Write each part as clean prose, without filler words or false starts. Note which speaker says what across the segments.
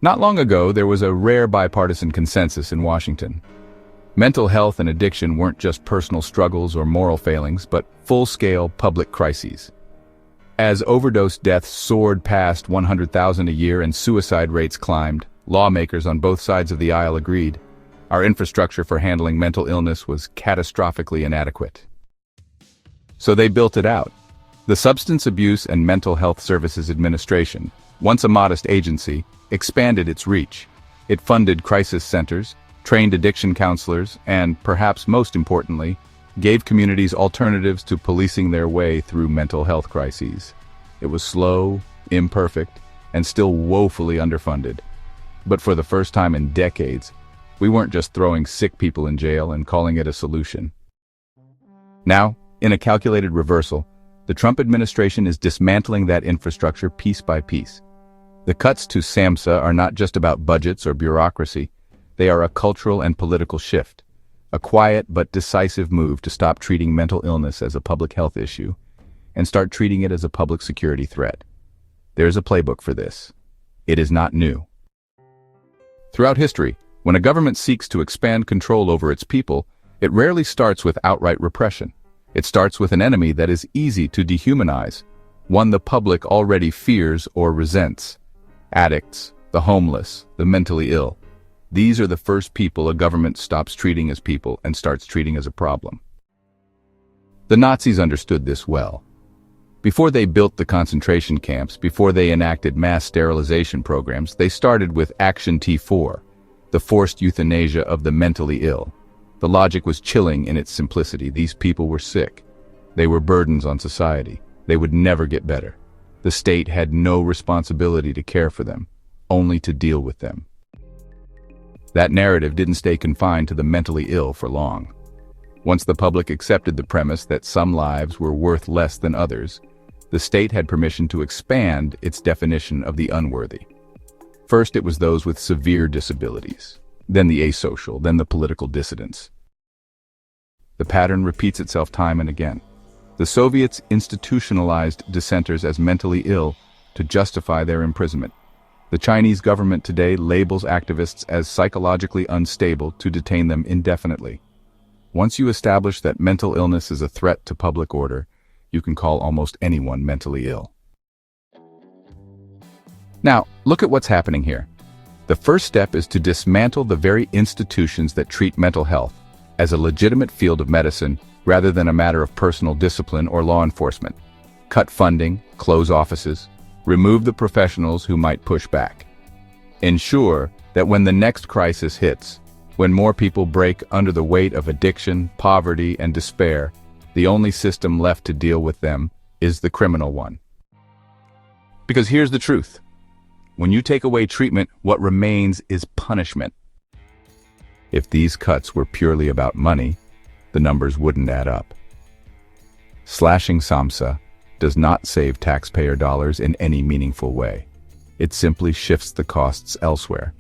Speaker 1: Not long ago, there was a rare bipartisan consensus in Washington. Mental health and addiction weren't just personal struggles or moral failings, but full-scale public crises. As overdose deaths soared past 100,000 a year and suicide rates climbed, lawmakers on both sides of the aisle agreed. Our infrastructure for handling mental illness was catastrophically inadequate. So they built it out. The Substance Abuse and Mental Health Services Administration, once a modest agency, expanded its reach. It funded crisis centers, trained addiction counselors, and, perhaps most importantly, gave communities alternatives to policing their way through mental health crises. It was slow, imperfect, and still woefully underfunded. But for the first time in decades, we weren't just throwing sick people in jail and calling it a solution. Now, in a calculated reversal, the Trump administration is dismantling that infrastructure piece by piece. The cuts to SAMHSA are not just about budgets or bureaucracy. They are a cultural and political shift, a quiet but decisive move to stop treating mental illness as a public health issue and start treating it as a public security threat. There's a playbook for this. It is not new. Throughout history, when a government seeks to expand control over its people, it rarely starts with outright repression. It starts with an enemy that is easy to dehumanize, one the public already fears or resents. Addicts, the homeless, the mentally ill. These are the first people a government stops treating as people and starts treating as a problem. The Nazis understood this well. Before they built the concentration camps, before they enacted mass sterilization programs, they started with Action T4, the forced euthanasia of the mentally ill. The logic was chilling in its simplicity. These people were sick. They were burdens on society. They would never get better. The state had no responsibility to care for them, only to deal with them. That narrative didn't stay confined to the mentally ill for long. Once the public accepted the premise that some lives were worth less than others, the state had permission to expand its definition of the unworthy. First, it was those with severe disabilities, then the asocial, then the political dissidents. The pattern repeats itself time and again. The Soviets institutionalized dissenters as mentally ill to justify their imprisonment. The Chinese government today labels activists as psychologically unstable to detain them indefinitely. Once you establish that mental illness is a threat to public order, you can call almost anyone mentally ill. Now, look at what's happening here. The first step is to dismantle the very institutions that treat mental health as a legitimate field of medicine rather than a matter of personal discipline or law enforcement. Cut funding, close offices, remove the professionals who might push back. Ensure that when the next crisis hits, when more people break under the weight of addiction, poverty, and despair, the only system left to deal with them is the criminal one. Because here's the truth. When you take away treatment, what remains is punishment. If these cuts were purely about money, the numbers wouldn't add up. Slashing SAMHSA does not save taxpayer dollars in any meaningful way. It simply shifts the costs elsewhere,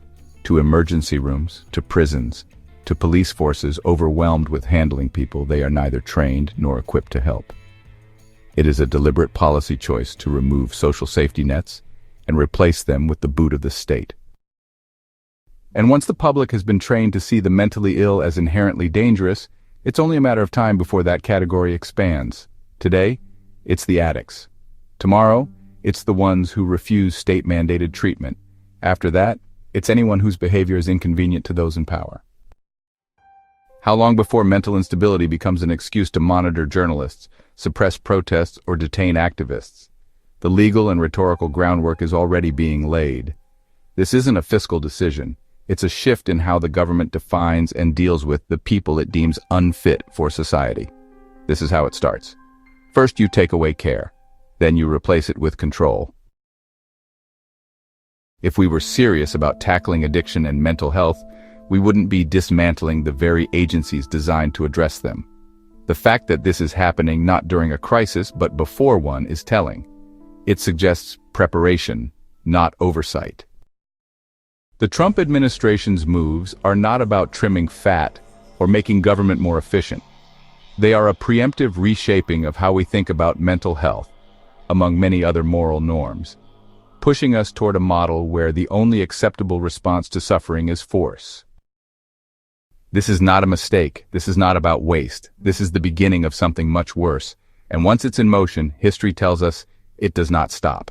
Speaker 1: to emergency rooms, to prisons, to police forces overwhelmed with handling people they are neither trained nor equipped to help. It is a deliberate policy choice to remove social safety nets and replace them with the boot of the state. And once the public has been trained to see the mentally ill as inherently dangerous, it's only a matter of time before that category expands. Today, it's the addicts. Tomorrow, it's the ones who refuse state-mandated treatment. After that, it's anyone whose behavior is inconvenient to those in power. How long before mental instability becomes an excuse to monitor journalists, suppress protests, or detain activists? The legal and rhetorical groundwork is already being laid. This isn't a fiscal decision. It's a shift in how the government defines and deals with the people it deems unfit for society. This is how it starts. First, you take away care. Then you replace it with control. If we were serious about tackling addiction and mental health, we wouldn't be dismantling the very agencies designed to address them. The fact that this is happening not during a crisis but before one is telling. It suggests preparation, not oversight. The Trump administration's moves are not about trimming fat or making government more efficient. They are a preemptive reshaping of how we think about mental health, among many other moral norms. pushing us toward a model where the only acceptable response to suffering is force. This is not a mistake. This is not about waste. This is the beginning of something much worse. And once it's in motion, history tells us it does not stop.